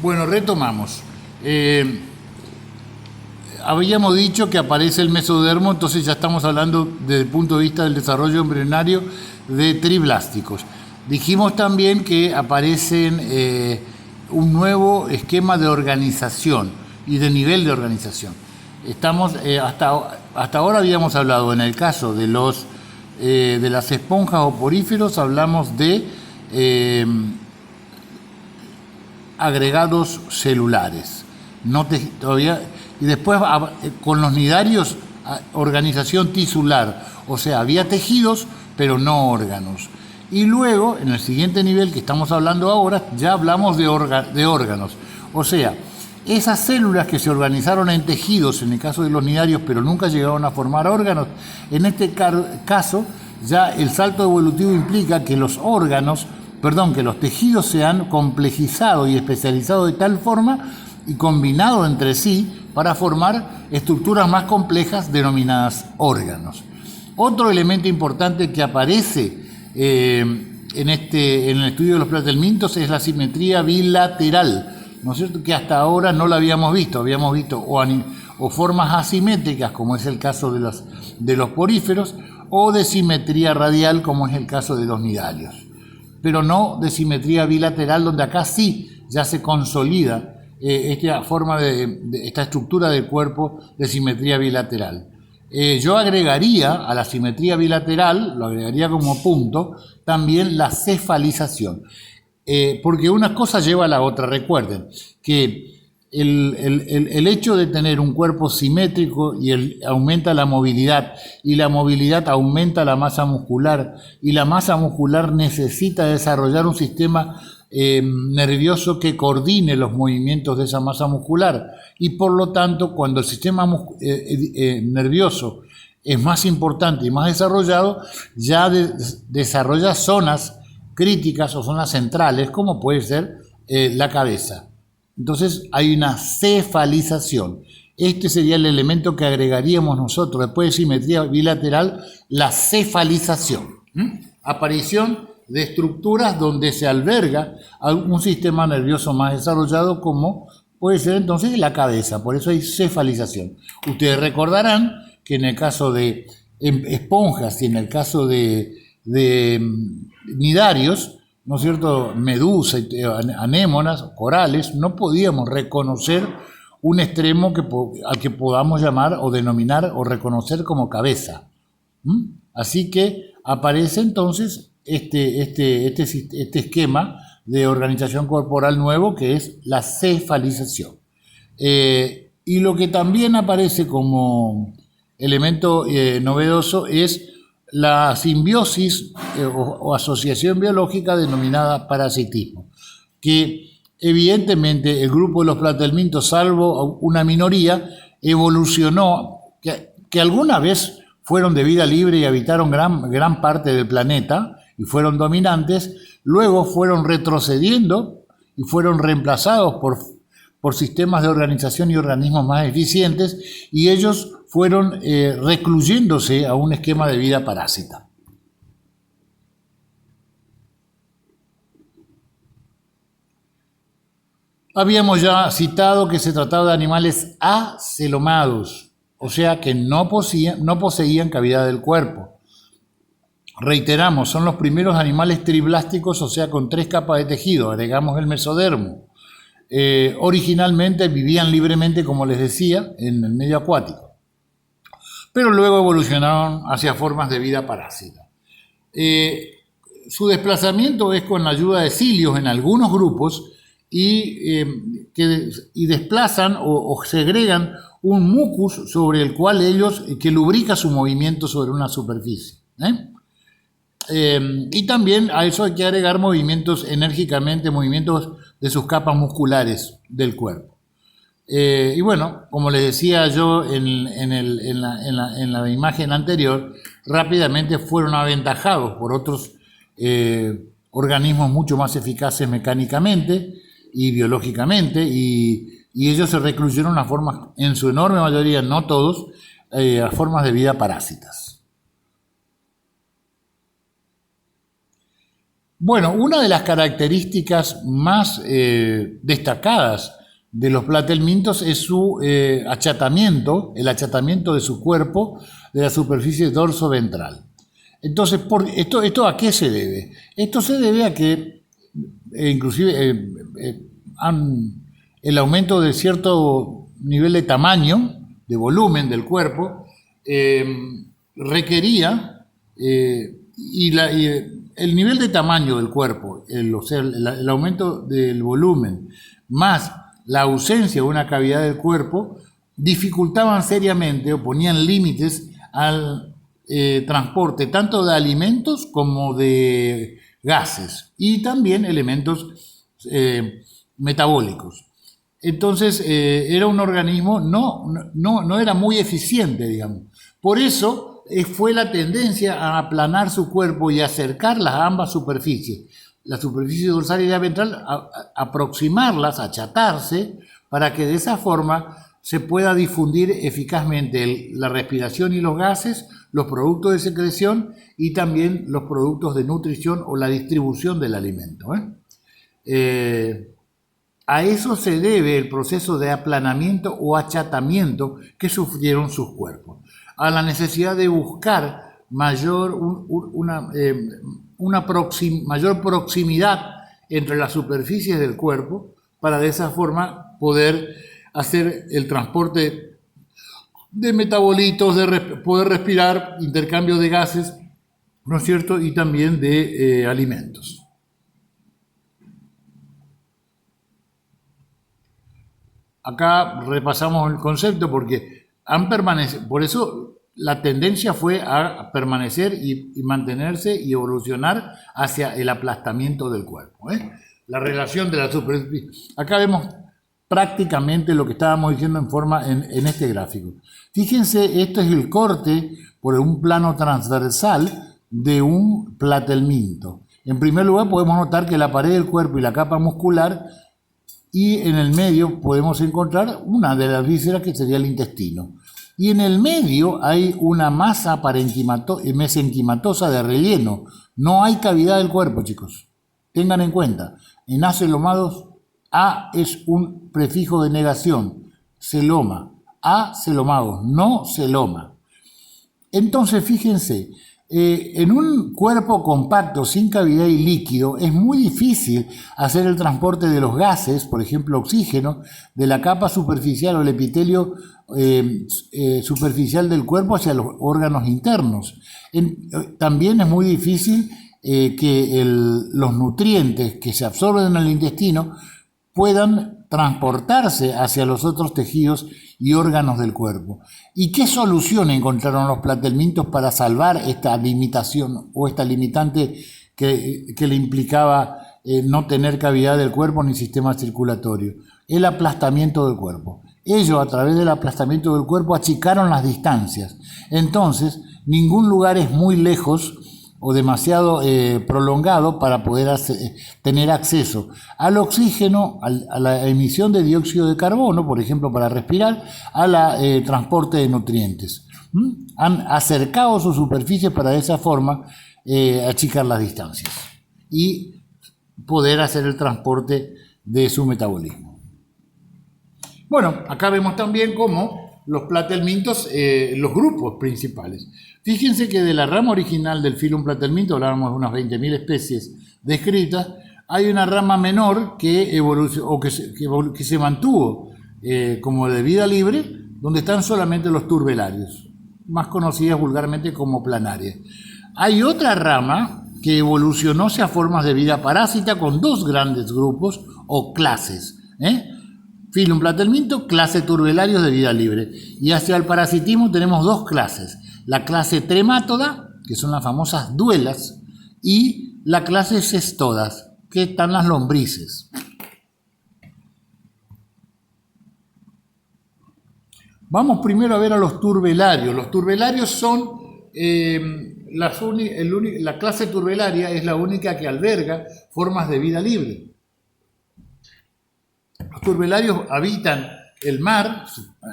Bueno, retomamos. Habíamos dicho que aparece el mesodermo, entonces ya estamos hablando desde el punto de vista del desarrollo embrionario de triblásticos. Dijimos también que aparecen un nuevo esquema de organización y de nivel de organización. Hasta ahora habíamos hablado, en el caso de las esponjas o poríferos, hablamos de agregados celulares. Y después con los nidarios, organización tisular, o sea, había tejidos pero no órganos. Y luego, en el siguiente nivel que estamos hablando ahora, ya hablamos de órganos. O sea, esas células que se organizaron en tejidos, en el caso de los nidarios, pero nunca llegaron a formar órganos, en este caso, ya el salto evolutivo implica que los tejidos se han complejizado y especializado de tal forma y combinado entre sí para formar estructuras más complejas denominadas órganos. Otro elemento importante que aparece en el estudio de los platelmintos es la simetría bilateral, ¿no es cierto? Que hasta ahora no la habíamos visto o formas asimétricas, como es el caso de los poríferos, o de simetría radial, como es el caso de los nidarios, pero no de simetría bilateral, donde acá sí ya se consolida esta estructura del cuerpo de simetría bilateral. Yo agregaría a la simetría bilateral, lo agregaría como punto, también la cefalización, porque una cosa lleva a la otra. Recuerden que el hecho de tener un cuerpo simétrico aumenta la movilidad, y la movilidad aumenta la masa muscular, y la masa muscular necesita desarrollar un sistema nervioso que coordine los movimientos de esa masa muscular, y por lo tanto, cuando el sistema nervioso es más importante y más desarrollado, ya desarrolla zonas críticas o zonas centrales, como puede ser la cabeza. Entonces hay una cefalización. Este sería el elemento que agregaríamos nosotros después de simetría bilateral, la cefalización. Aparición de estructuras donde se alberga un sistema nervioso más desarrollado, como puede ser entonces la cabeza. Por eso hay cefalización. Ustedes recordarán que en el caso de esponjas y en el caso de nidarios, ¿no es cierto?, medusa, anémonas, corales, no podíamos reconocer un extremo al que podamos llamar o denominar o reconocer como cabeza. Así que aparece entonces este esquema de organización corporal nuevo, que es la cefalización. Y lo que también aparece como elemento novedoso es la simbiosis o asociación biológica denominada parasitismo, que evidentemente el grupo de los platelmintos, salvo una minoría, evolucionó, que alguna vez fueron de vida libre y habitaron gran parte del planeta y fueron dominantes, luego fueron retrocediendo y fueron reemplazados por sistemas de organización y organismos más eficientes, y ellos fueron recluyéndose a un esquema de vida parásita. Habíamos ya citado que se trataba de animales acelomados, o sea que no poseían cavidad del cuerpo. Reiteramos, son los primeros animales triblásticos, o sea, con 3 capas de tejido, agregamos el mesodermo. Originalmente vivían libremente, como les decía, en el medio acuático, pero luego evolucionaron hacia formas de vida parásita. Su desplazamiento es con la ayuda de cilios en algunos grupos, y desplazan o segregan un mucus sobre el cual que lubrica su movimiento sobre una superficie. Y también a eso hay que agregar movimientos de sus capas musculares del cuerpo. Y bueno, como les decía yo en la imagen anterior, rápidamente fueron aventajados por otros organismos mucho más eficaces mecánicamente y biológicamente, y ellos se recluyeron a formas, en su enorme mayoría, no todos, a formas de vida parásitas. Bueno, una de las características más destacadas de los platelmintos es su achatamiento, el achatamiento de su cuerpo, de la superficie dorso-ventral. Entonces, ¿esto a qué se debe? Esto se debe a que, inclusive, el aumento de cierto nivel de tamaño, de volumen del cuerpo, requería, el nivel de tamaño del cuerpo, o sea, el aumento del volumen, más la ausencia de una cavidad del cuerpo, dificultaban seriamente o ponían límites al transporte tanto de alimentos como de gases y también elementos metabólicos. Entonces era un organismo no era muy eficiente, digamos. Por eso fue la tendencia a aplanar su cuerpo y acercarlas a ambas superficies, la superficie dorsal y la ventral, aproximarlas, achatarse, para que de esa forma se pueda difundir eficazmente la respiración y los gases, los productos de secreción y también los productos de nutrición o la distribución del alimento. A eso se debe el proceso de aplanamiento o achatamiento que sufrieron sus cuerpos, a la necesidad de buscar mayor proximidad entre las superficies del cuerpo para de esa forma poder hacer el transporte de metabolitos, poder respirar, intercambio de gases, ¿no es cierto? Y también de alimentos. Acá repasamos el concepto porque por eso la tendencia fue a permanecer y mantenerse y evolucionar hacia el aplastamiento del cuerpo. La relación de la superficie. Acá vemos prácticamente lo que estábamos diciendo en este gráfico. Fíjense, esto es el corte por un plano transversal de un platelminto. En primer lugar podemos notar que la pared del cuerpo y la capa muscular, y en el medio podemos encontrar una de las vísceras que sería el intestino. Y en el medio hay una masa mesenquimatosa de relleno. No hay cavidad del cuerpo, chicos. Tengan en cuenta, en acelomados, A es un prefijo de negación, celoma. Acelomados, no celoma. Entonces, fíjense, en un cuerpo compacto, sin cavidad y líquido, es muy difícil hacer el transporte de los gases, por ejemplo, oxígeno, de la capa superficial o el epitelio superficial del cuerpo hacia los órganos internos. También es muy difícil que los nutrientes que se absorben en el intestino puedan transportarse hacia los otros tejidos y órganos del cuerpo. ¿Y qué solución encontraron los platelmintos para salvar esta limitación o esta limitante que le implicaba no tener cavidad del cuerpo ni sistema circulatorio? El aplastamiento del cuerpo. Ellos, a través del aplastamiento del cuerpo, achicaron las distancias. Entonces, ningún lugar es muy lejos o demasiado prolongado para poder tener acceso al oxígeno, a la emisión de dióxido de carbono, por ejemplo, para respirar, al transporte de nutrientes. Han acercado su superficie para de esa forma achicar las distancias y poder hacer el transporte de su metabolismo. Bueno, acá vemos también cómo los platelmintos, los grupos principales. Fíjense que de la rama original del Phylum Platelminto, hablábamos de unas 20.000 especies descritas, hay una rama menor que se mantuvo como de vida libre, donde están solamente los turbelarios, más conocidas vulgarmente como planarias. Hay otra rama que evolucionó hacia formas de vida parásita con dos grandes grupos o clases. Phylum Platelminto, clase turbelarios de vida libre. Y hacia el parasitismo tenemos dos clases. La clase tremátoda, que son las famosas duelas, y la clase cestodas, que están las lombrices. Vamos primero a ver a los turbelarios. Los turbelarios son, la clase turbelaria es la única que alberga formas de vida libre. Los turbelarios habitan el mar,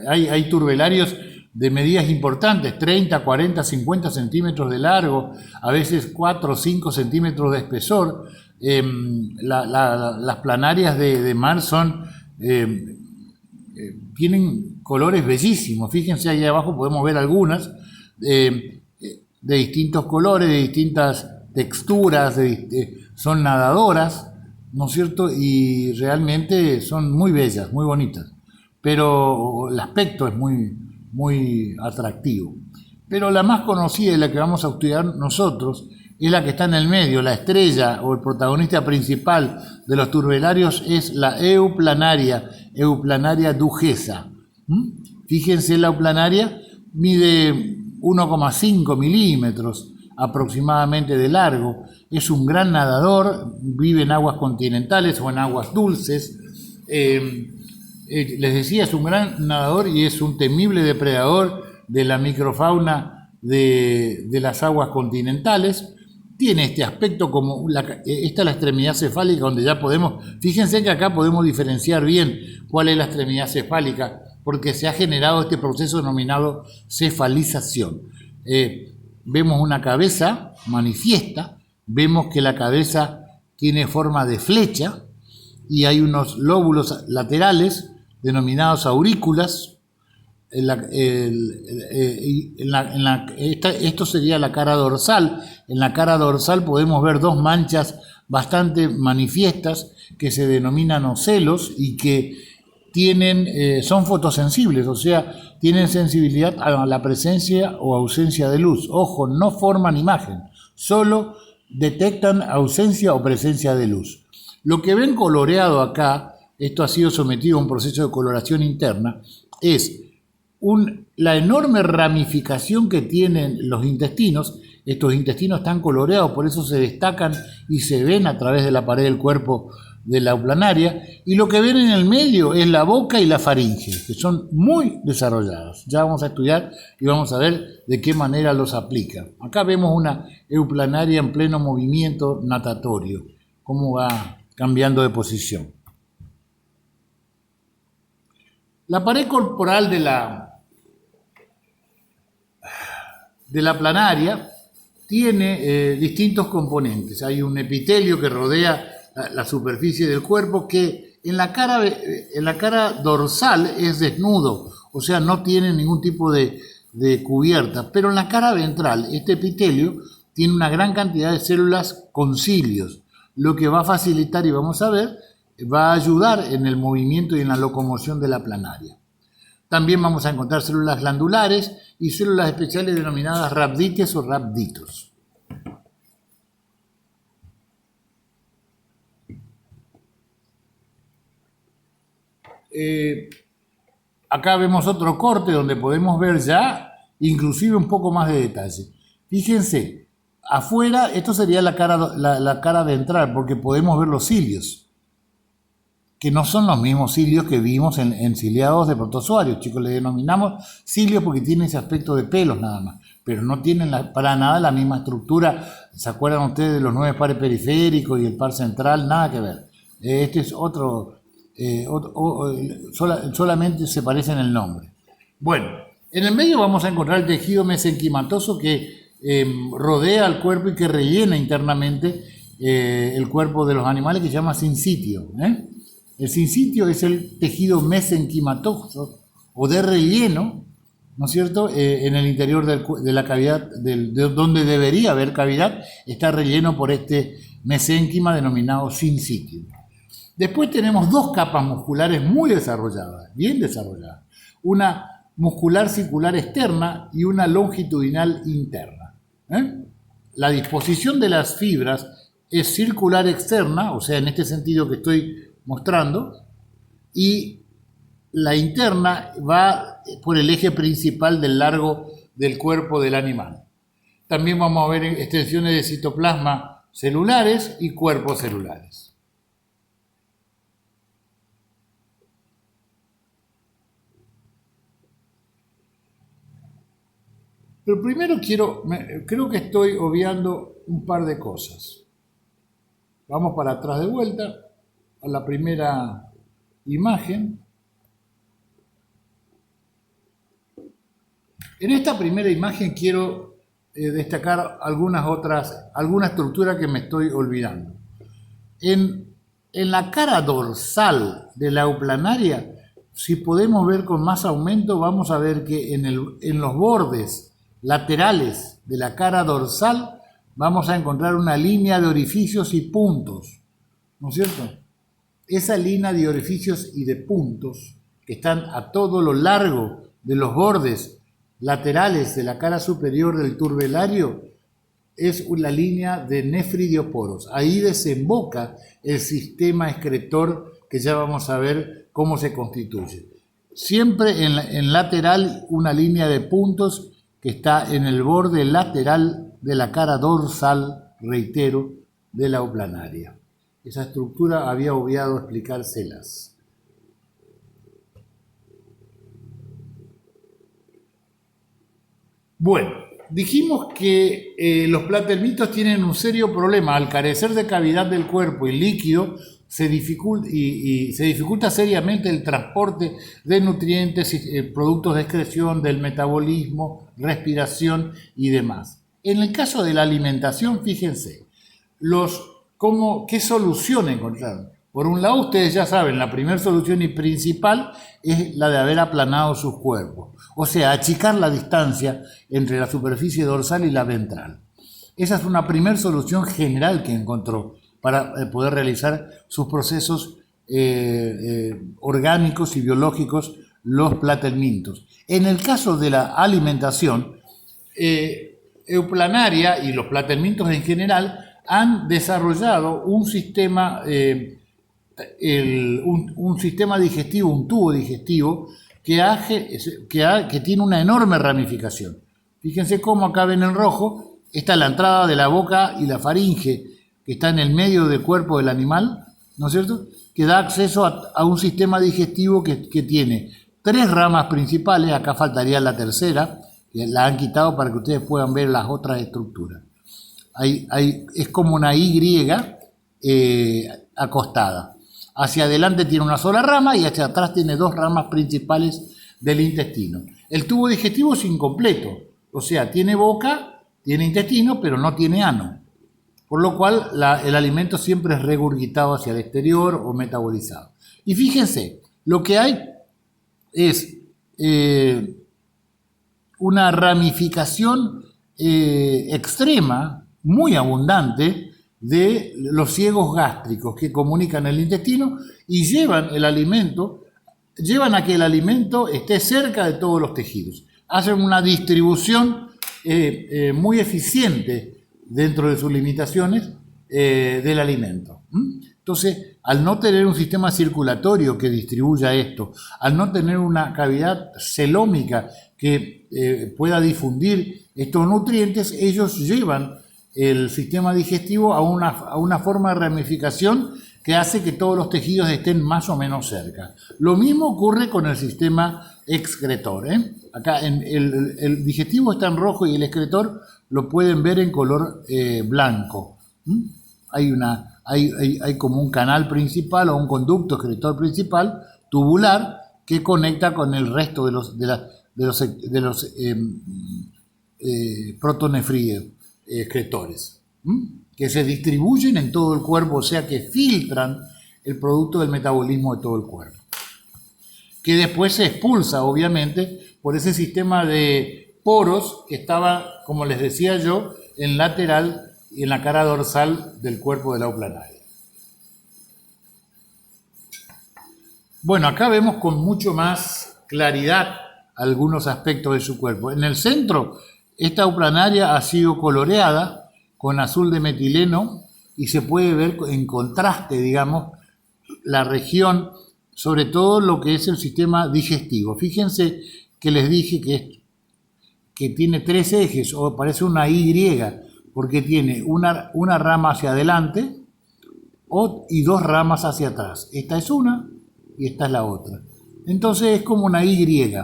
hay turbelarios de medidas importantes, 30, 40, 50 centímetros de largo, a veces 4 o 5 centímetros de espesor. Las planarias de mar son, tienen colores bellísimos. Fíjense ahí abajo, podemos ver algunas de distintos colores, de distintas texturas, son nadadoras, ¿no es cierto? Y realmente son muy bellas, muy bonitas. Pero el aspecto es muy atractivo. Pero la más conocida y la que vamos a estudiar nosotros es la que está en el medio, la estrella o el protagonista principal de los turbellarios es la Euplanaria duhesa. Fíjense, la euplanaria mide 1,5 milímetros aproximadamente de largo, es un gran nadador, vive en aguas continentales o en aguas dulces. Les decía, es un gran nadador y es un temible depredador de la microfauna de las aguas continentales. Tiene este aspecto como, esta es la extremidad cefálica donde ya podemos, fíjense que acá podemos diferenciar bien cuál es la extremidad cefálica, porque se ha generado este proceso denominado cefalización. Vemos una cabeza manifiesta, vemos que la cabeza tiene forma de flecha y hay unos lóbulos laterales denominados aurículas. Esto sería la cara dorsal. En la cara dorsal podemos ver dos manchas bastante manifiestas que se denominan ocelos y que son fotosensibles, o sea, tienen sensibilidad a la presencia o ausencia de luz. Ojo, no forman imagen, solo detectan ausencia o presencia de luz. Lo que ven coloreado acá, esto ha sido sometido a un proceso de coloración interna, es la enorme ramificación que tienen los intestinos. Estos intestinos están coloreados, por eso se destacan y se ven a través de la pared del cuerpo de la euplanaria, y lo que ven en el medio es la boca y la faringe, que son muy desarrolladas. Ya vamos a estudiar y vamos a ver de qué manera los aplica. Acá vemos una euplanaria en pleno movimiento natatorio, cómo va cambiando de posición. La pared corporal de la planaria tiene distintos componentes. Hay un epitelio que rodea la superficie del cuerpo que en la cara dorsal es desnudo, o sea, no tiene ningún tipo de cubierta, pero en la cara ventral este epitelio tiene una gran cantidad de células con cilios, lo que va a facilitar, y vamos a ver, va a ayudar en el movimiento y en la locomoción de la planaria. También vamos a encontrar células glandulares y células especiales denominadas rhabdites o rhabditos. Acá vemos otro corte donde podemos ver ya inclusive un poco más de detalle. Fíjense, afuera esto sería la cara ventral, porque podemos ver los cilios, que no son los mismos cilios que vimos en ciliados de protozoarios. Chicos, le denominamos cilios porque tienen ese aspecto de pelos nada más, pero no tienen para nada la misma estructura. ¿Se acuerdan ustedes de los 9 pares periféricos y el par central? Nada que ver. Este es otro, solamente se parece en el nombre. Bueno, en el medio vamos a encontrar el tejido mesenquimatoso que rodea al cuerpo y que rellena internamente el cuerpo de los animales, que se llama sincitio. El sincitio es el tejido mesenquimatoso o de relleno, ¿no es cierto? En el interior de la cavidad, de donde debería haber cavidad, está relleno por este mesénquima denominado sincitio. Después tenemos dos capas musculares muy desarrolladas, bien desarrolladas. Una muscular circular externa y una longitudinal interna. La disposición de las fibras es circular externa, o sea, en este sentido que estoy mostrando, y la interna va por el eje principal del largo del cuerpo del animal. También vamos a ver extensiones de citoplasma celulares y cuerpos celulares. Pero primero creo que estoy obviando un par de cosas. Vamos para atrás de vuelta a la primera imagen. En esta primera imagen quiero destacar alguna estructura que me estoy olvidando. En la cara dorsal de la euplanaria, si podemos ver con más aumento, vamos a ver que en los bordes laterales de la cara dorsal vamos a encontrar una línea de orificios y puntos, ¿no es cierto? Esa línea de orificios y de puntos que están a todo lo largo de los bordes laterales de la cara superior del turbelario es una línea de nefridioporos. Ahí desemboca el sistema excretor que ya vamos a ver cómo se constituye. Siempre en lateral una línea de puntos que está en el borde lateral de la cara dorsal, reitero, de la euplanaria. Esa estructura había obviado explicárselas. Bueno, dijimos que los platelmitos tienen un serio problema. Al carecer de cavidad del cuerpo y líquido, se dificulta seriamente el transporte de nutrientes, productos de excreción, del metabolismo, respiración y demás. En el caso de la alimentación, fíjense, ¿qué solución encontraron? Por un lado, ustedes ya saben, la primera solución y principal es la de haber aplanado sus cuerpos, o sea, achicar la distancia entre la superficie dorsal y la ventral. Esa es una primera solución general que encontró para poder realizar sus procesos orgánicos y biológicos, los platelmintos. En el caso de la alimentación, euplanaria y los platelmintos en general han desarrollado un sistema digestivo, un tubo digestivo que tiene una enorme ramificación. Fíjense cómo acá ven en rojo, está la entrada de la boca y la faringe que está en el medio del cuerpo del animal, ¿no es cierto?, que da acceso a un sistema digestivo que tiene 3 ramas principales. Acá faltaría la tercera, que la han quitado para que ustedes puedan ver las otras estructuras. Es como una Y acostada. Hacia adelante tiene una sola rama y hacia atrás tiene 2 ramas principales del intestino. El tubo digestivo es incompleto, o sea, tiene boca, tiene intestino, pero no tiene ano. Por lo cual el alimento siempre es regurgitado hacia el exterior o metabolizado. Y fíjense, lo que hay es una ramificación extrema, muy abundante, de los ciegos gástricos que comunican el intestino y llevan a que el alimento esté cerca de todos los tejidos. Hacen una distribución muy eficiente dentro de sus limitaciones del alimento. Entonces, al no tener un sistema circulatorio que distribuya esto, al no tener una cavidad celómica que pueda difundir estos nutrientes, ellos llevan el sistema digestivo a una forma de ramificación que hace que todos los tejidos estén más o menos cerca. Lo mismo ocurre con el sistema excretor. Acá el digestivo está en rojo y el excretor lo pueden ver en color blanco. Hay como un canal principal o un conducto excretor principal tubular que conecta con el resto de los protonefrídeos excretores, que se distribuyen en todo el cuerpo, o sea que filtran el producto del metabolismo de todo el cuerpo, que después se expulsa obviamente por ese sistema de poros que estaba, como les decía yo, en lateral y en la cara dorsal del cuerpo de la euplanaria. Bueno, acá vemos con mucho más claridad algunos aspectos de su cuerpo. En el centro, esta euplanaria ha sido coloreada con azul de metileno y se puede ver en contraste, digamos, la región, sobre todo lo que es el sistema digestivo. Fíjense que les dije que tiene 3 ejes, o parece una Y, porque tiene una rama hacia adelante y 2 ramas hacia atrás. Esta es una y esta es la otra. Entonces es como una Y.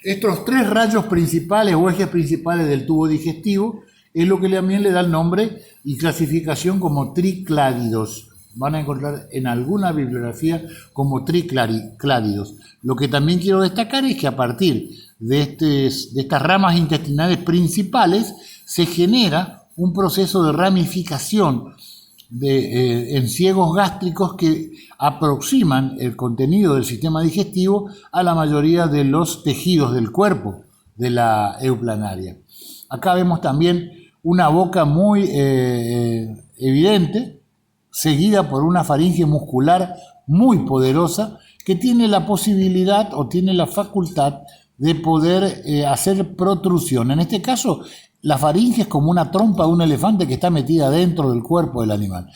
Estos 3 rayos principales o ejes principales del tubo digestivo es lo que también le da el nombre y clasificación como tricládidos. van a encontrar en alguna bibliografía como tricláridos. Lo que también quiero destacar es que a partir de estas ramas intestinales principales se genera un proceso de ramificación en ciegos gástricos que aproximan el contenido del sistema digestivo a la mayoría de los tejidos del cuerpo de la euplanaria. Acá vemos también una boca muy evidente, seguida por una faringe muscular muy poderosa que tiene la posibilidad o tiene la facultad de poder hacer protrusión. En este caso, la faringe es como una trompa de un elefante que está metida dentro del cuerpo del animal.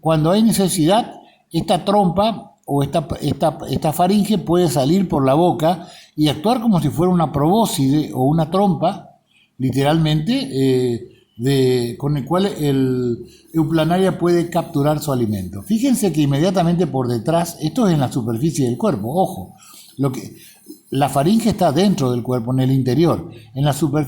Cuando hay necesidad, esta trompa o esta faringe puede salir por la boca y actuar como si fuera una probóscide o una trompa, literalmente, con el cual el euplanaria puede capturar su alimento. Fíjense que inmediatamente por detrás, esto es en la superficie del cuerpo, ojo, la faringe está dentro del cuerpo, en el interior. En la superficie